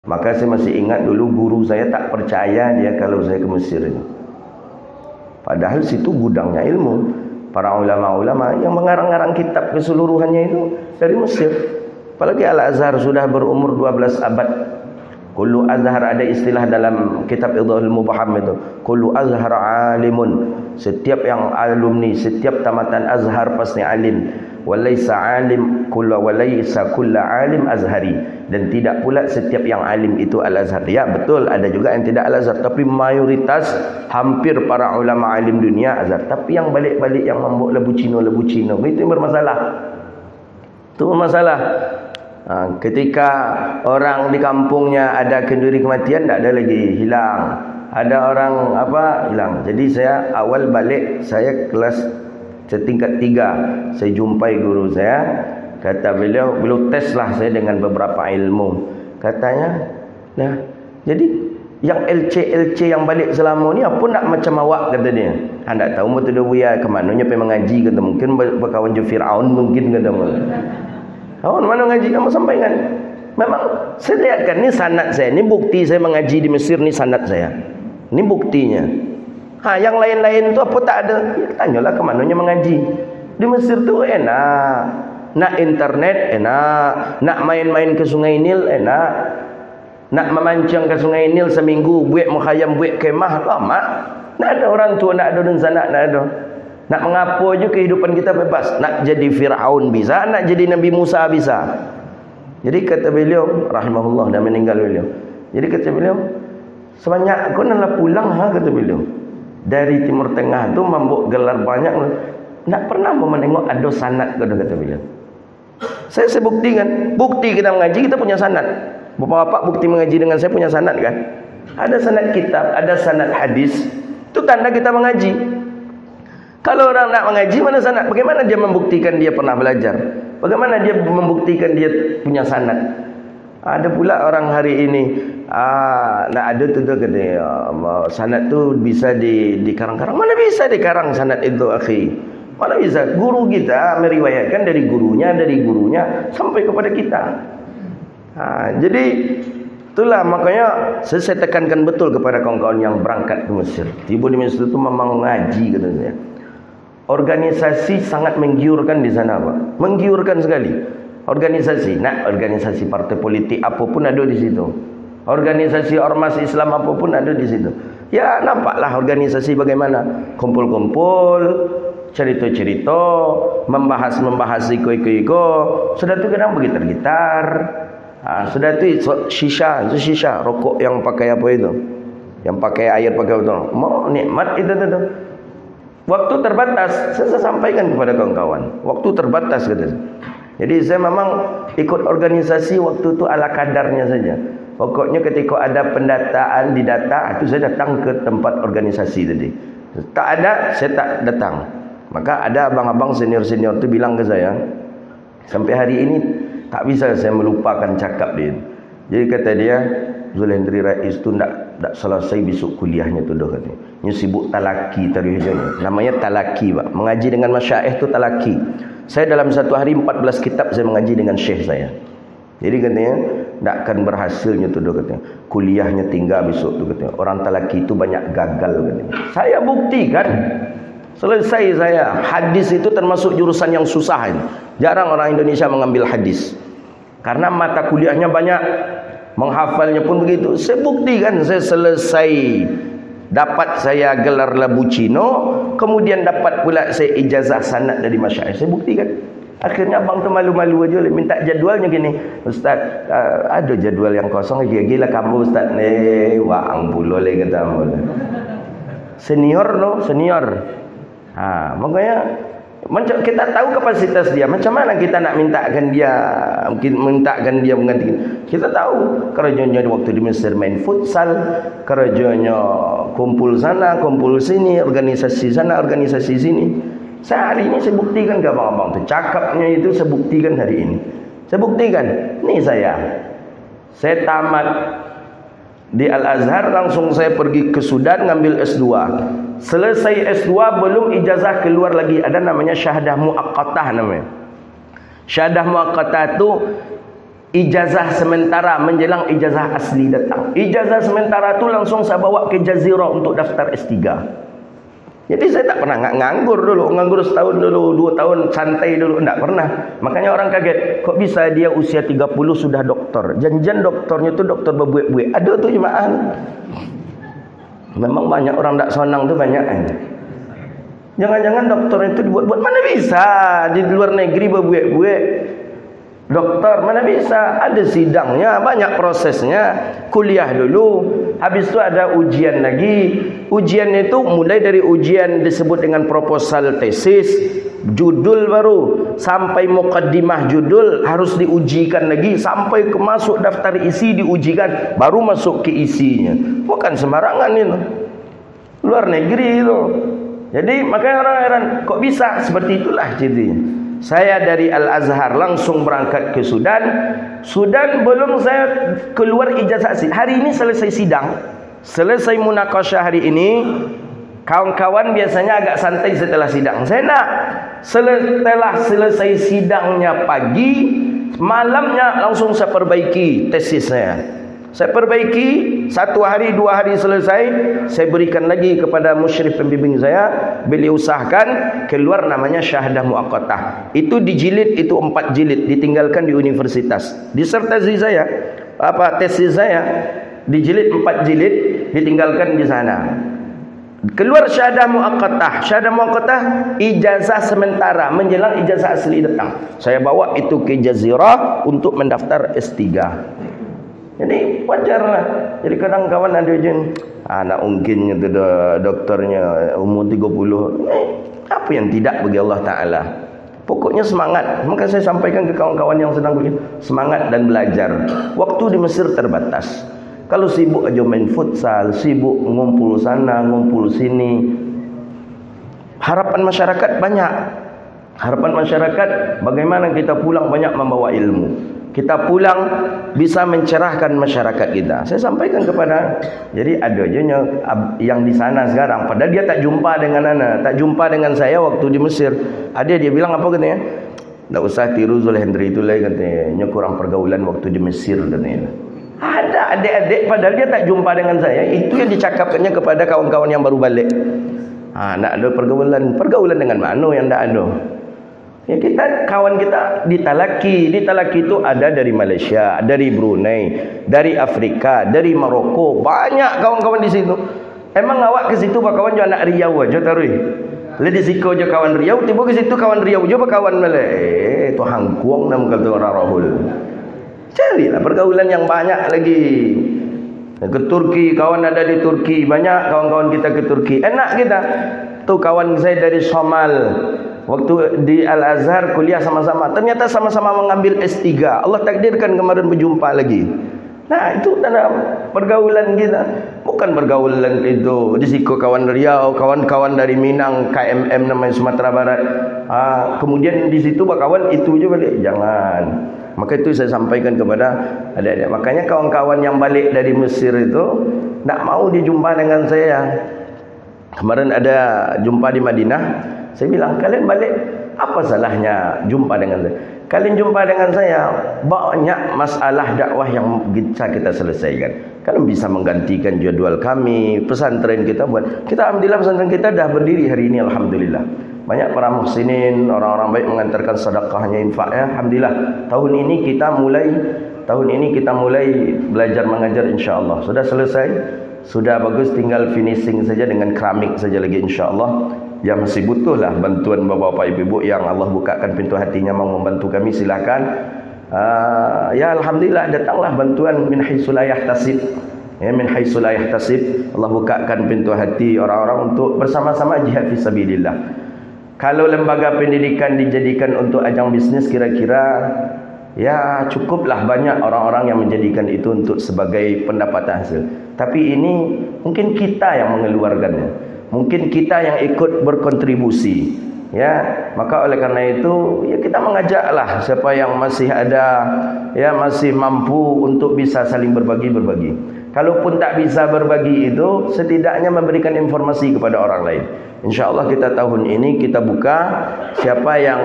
Maka saya masih ingat dulu guru saya tak percaya dia kalau saya ke Mesir itu. Padahal situ gudangnya ilmu. Para ulama-ulama yang mengarang-arang kitab keseluruhannya itu dari Mesir. Apalagi Al-Azhar sudah berumur 12 abad. Kullu azhar, ada istilah dalam kitab Idhahul Mubham itu. Kullu azhar alimun. Setiap yang alumni, setiap tamatan azhar pasti alim. Walaysa alim kullu walaysa kullu alim azhari. Dan tidak pula setiap yang alim itu al-azhar. Ya betul, ada juga yang tidak al-azhar, tapi mayoritas hampir para ulama alim dunia azhar. Tapi yang balik-balik yang membuat lebu Cina itu yang bermasalah. Itu bermasalah. Ketika orang di kampungnya ada kenduri kematian, tak ada lagi, hilang. Ada orang hilang. Jadi saya awal balik, saya kelas setingkat 3, saya jumpai guru saya. Kata beliau teslah saya dengan beberapa ilmu. Katanya, nah, jadi yang LC yang balik selama ni apa nak macam awak, kata dia. Tak tahu mau tu dia ke mananya pergi mengaji, kata mungkin berkawan je Firaun mungkin, kata dia. Mana ngaji kamu sampaikan? Memang saya lihatkan ni sanad saya, ni bukti saya mengaji di Mesir, ni sanad saya. Ni buktinya. Yang lain-lain tu apa tak ada? Ya, tanyalah ke mananya mengaji. Di Mesir tu enak. Nak internet enak, nak main-main ke Sungai Nil enak. Nak memancing ke Sungai Nil seminggu, buat mukhayam, buat kemah lama. Nak ada orang tua, nak ada dan sana, nak ada. Nak mengapo je kehidupan kita bebas. Nak jadi Firaun bisa, nak jadi Nabi Musa bisa. Jadi kata beliau, rahimahullah, dah meninggal beliau. Jadi kata beliau, sebanyak kau nak pulang kata beliau. Dari Timur Tengah tu membuat gelar banyak. Nak pernah mau menengok ada sanad, kata beliau. Saya buktikan. Bukti kita mengaji, kita punya sanad. Bapak-bapak bukti mengaji dengan saya punya sanad kan? Ada sanad kitab, ada sanad hadis. Itu tanda kita mengaji. Kalau orang nak mengaji, mana sanad? Bagaimana dia membuktikan dia pernah belajar? Bagaimana dia membuktikan dia punya sanad? Ada pula orang hari ini nak ada tu katanya sanad tu bisa dikarang-karang. Mana bisa dikarang sanad itu, akhi? Mana bisa? Guru kita meriwayatkan dari gurunya sampai kepada kita. Jadi itulah makanya saya tekankan betul kepada kawan-kawan yang berangkat ke Mesir. Tiba di Mesir itu memang ngaji, kata saya. Organisasi sangat menggiurkan di sana, Pak. Menggiurkan sekali. Organisasi partai politik apapun ada di situ. Organisasi ormas Islam apapun ada di situ. Ya, nampaklah organisasi bagaimana kumpul-kumpul, cerita-cerita, membahas iko. Sudah tu kadang bergitar-gitar. Sudah tu shisha, rokok yang pakai apa itu? Yang pakai air pakai itu. Mau nikmat itu tu. Waktu terbatas, saya sampaikan kepada kawan-kawan. Waktu terbatas, kata saya. Jadi saya memang ikut organisasi waktu itu ala kadarnya saja. Pokoknya ketika ada pendataan didata, itu saya datang ke tempat organisasi tadi. Tak ada, saya tak datang. Maka ada abang-abang senior-senior itu bilang ke saya, sampai hari ini tak bisa saya melupakan cakap dia. Jadi kata dia, Zulhendri Rais itu tak selesai besok kuliahnya tu dah, katanya. Dia sibuk talaki tadi hujungnya. Namanya talaki, Pak. Mengaji dengan masyaikh tu talaki. Saya dalam satu hari 14 kitab saya mengaji dengan syekh saya. Jadi katanya tak akan berhasilnya tu dah, katanya. Kuliahnya tinggal besok tu, katanya. Orang talaki itu banyak gagal, katanya. Saya buktikan. Selesai saya. Hadis itu termasuk jurusan yang susah ini. Jarang orang Indonesia mengambil hadis. Karena mata kuliahnya banyak. Menghafalnya pun begitu. Saya buktikan saya selesai. Dapat saya gelar labu Cino. Kemudian dapat pula saya ijazah sanad dari masyayikh. Saya buktikan. Akhirnya abang tu malu-malu aja. Minta jadualnya gini. Ustaz, ada jadual yang kosong. Gila kamu Ustaz. Wang pula lagi kata. Senior no, senior. Makanya kita tahu kapasitas dia. Macam mana kita nak mintakan dia mengganti. Kita tahu kerjanya waktu di Mesir main futsal, kerjanya kumpul sana, kumpul sini, organisasi sana, organisasi sini. Saya hari ini saya buktikan ke abang-abang tu. Cakapnya itu saya buktikan hari ini. Saya buktikan. Ni saya tamat di Al-Azhar, langsung saya pergi ke Sudan ngambil S2. Selesai S2 belum ijazah keluar lagi, ada namanya syahadah muaqqatah namanya. Syahadah muaqqatah itu ijazah sementara menjelang ijazah asli datang. Ijazah sementara tu langsung saya bawa ke Jazirah untuk daftar S3. Jadi saya tak pernah nganggur dulu, nganggur setahun dulu, 2 tahun santai dulu, tak pernah. Makanya orang kaget, kok bisa dia usia 30 sudah doktor. Janjian doktornya tu doktor berbuik-buik. Ada tu jemaah. Memang banyak orang tak senang tu banyak. Jangan-jangan doktor itu dibuat-buat, mana bisa di luar negeri berbuik-buik. Doktor mana bisa, ada sidangnya, banyak prosesnya. Kuliah dulu, habis itu ada ujian lagi. Ujian itu mulai dari ujian disebut dengan proposal tesis, judul baru, sampai mukaddimah judul harus diujikan lagi, sampai ke masuk daftar isi diujikan, baru masuk ke isinya. Bukan sembarangan itu. Luar negeri itu. Jadi makanya orang heran, kok bisa seperti itulah jadinya. Saya dari Al-Azhar langsung berangkat ke Sudan. Sudan belum saya keluar ijazah asli. Hari ini selesai sidang, selesai munakasyah hari ini. Kawan-kawan biasanya agak santai setelah sidang. Saya nak setelah selesai sidangnya pagi, malamnya langsung saya perbaiki tesis saya. Saya perbaiki, 1 hari 2 hari selesai, saya berikan lagi kepada musyrif pembimbing saya. Beliau sahkan, keluar namanya syahadah muaqqatah. Itu dijilid, itu 4 jilid, ditinggalkan di universitas. Disertasi saya, tesis saya dijilid 4 jilid, ditinggalkan di sana. Keluar syahadah muaqqatah. Syahadah muaqqatah ijazah sementara menjelang ijazah asli datang. Saya bawa itu ke Jazirah untuk mendaftar S3. Jadi wajarlah. Jadi kadang kawan ada je, nak ungkinnya tu doktornya umur 30. Apa yang tidak bagi Allah Ta'ala? Pokoknya semangat. Maka saya sampaikan ke kawan-kawan yang sedang begini, semangat dan belajar. Waktu di Mesir terbatas. Kalau sibuk aja main futsal, sibuk ngumpul sana, ngumpul sini, harapan masyarakat banyak. Harapan masyarakat bagaimana kita pulang banyak membawa ilmu. Kita pulang bisa mencerahkan masyarakat kita. Saya sampaikan kepada, jadi ada je yang di sana sekarang, padahal dia tak jumpa dengan tak jumpa dengan saya waktu di Mesir. Ada dia bilang apa katanya? Tak usah tiru Zulhendri itu lagi katanya, kurang pergaulan waktu di Mesir katanya. Ada adik-adik padahal dia tak jumpa dengan saya. Itu yang dicakapkannya kepada kawan-kawan yang baru balik. Nak ada pergaulan dengan mana yang tak ada? Ya, kawan kita di Talaki itu ada dari Malaysia, dari Brunei, dari Afrika, dari Maroko, banyak kawan-kawan di situ. Emang awak ke situ kawan jo anak Riau aja tarui. Le di siko je kawan Riau, tiba ke situ kawan Riau je kawan Malay. Tu hangkuang nam kata orang Rahul. Carilah pergaulan yang banyak lagi. Ke Turki, kawan ada di Turki, banyak kawan-kawan kita ke Turki. Enak kita. Tu kawan saya dari Somal. Waktu di Al-Azhar kuliah sama-sama, ternyata sama-sama mengambil S3. Allah takdirkan kemarin berjumpa lagi. Nah, itu tanda pergaulan kita. Bukan pergaulan itu di siku kawan Riau, kawan-kawan dari Minang, KMM namanya Sumatera Barat. Kemudian di situ kawan itu je balik. Jangan. Maka itu saya sampaikan kepada adik-adik. Makanya kawan-kawan yang balik dari Mesir itu tak mau dijumpa dengan saya. Kemarin ada jumpa di Madinah. Saya bilang, kalian balik, apa salahnya jumpa dengan saya? Kalian jumpa dengan saya, banyak masalah dakwah yang bisa kita selesaikan. Kalian bisa menggantikan jadual kami, pesantren kita buat. Kita alhamdulillah pesantren kita dah berdiri hari ini, alhamdulillah. Banyak para muhsinin, orang-orang baik mengantarkan sedekahnya, infaknya. Alhamdulillah. Tahun ini kita mulai belajar mengajar insya-Allah. Sudah selesai, sudah bagus, tinggal finishing saja dengan keramik saja lagi insya-Allah. Yang masih butuhlah bantuan bapak-bapak ibu-ibu yang Allah bukakan pintu hatinya mau membantu kami, silakan. Ya alhamdulillah datanglah bantuan min haitsu la yahtasib. Ya, min haitsu la yahtasib. Allah bukakan pintu hati orang-orang untuk bersama-sama jihad fi sabilillah. Kalau lembaga pendidikan dijadikan untuk ajang bisnis, kira-kira ya cukuplah banyak orang-orang yang menjadikan itu untuk sebagai pendapatan hasil. Tapi ini mungkin kita yang mengeluarkannya. Mungkin kita yang ikut berkontribusi, ya. Maka oleh karena itu, ya kita mengajaklah siapa yang masih ada, ya masih mampu untuk bisa saling berbagi. Kalaupun tak bisa berbagi itu, setidaknya memberikan informasi kepada orang lain. InsyaAllah kita tahun ini kita buka, siapa yang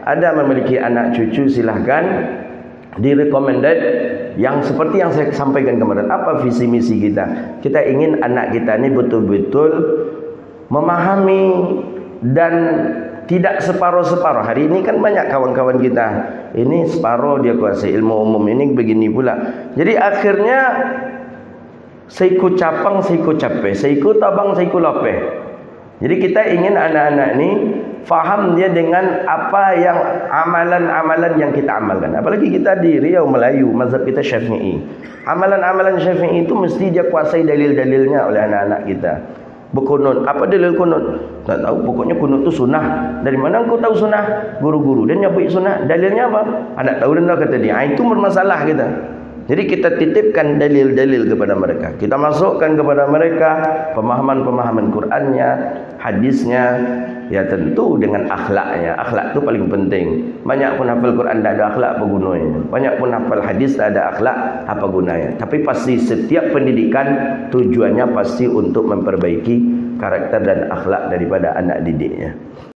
ada memiliki anak cucu silahkan Recommended yang seperti yang saya sampaikan kemarin. Apa visi misi kita? Kita ingin anak kita ini betul-betul memahami dan tidak separuh-separuh. Hari ini kan banyak kawan-kawan kita, ini separuh dia kuasai ilmu umum, ini begini pula. Jadi akhirnya seiku capang, seiku capek, seiku tabang, seiku lapeh. Jadi kita ingin anak-anak ini faham dia dengan apa yang amalan-amalan yang kita amalkan. Apalagi kita di Riau Melayu, mazhab kita Syafi'i. Amalan-amalan Syafi'i itu mesti dia kuasai dalil-dalilnya oleh anak-anak kita. Berkunut, apa dalil kunut? Tak tahu, pokoknya kunut itu sunnah. Dari mana engkau tahu sunnah? Guru-guru dia nyebut sunnah. Dalilnya apa? Anak tahu dan kata dia. Itu bermasalah kita. Jadi kita titipkan dalil-dalil kepada mereka. Kita masukkan kepada mereka pemahaman-pemahaman Qur'annya, hadisnya, ya tentu dengan akhlaknya. Akhlak itu paling penting. Banyak pun hafal Quran tak ada akhlak apa gunanya. Banyak pun hafal hadis tak ada akhlak apa gunanya. Tapi pasti setiap pendidikan tujuannya pasti untuk memperbaiki karakter dan akhlak daripada anak didiknya.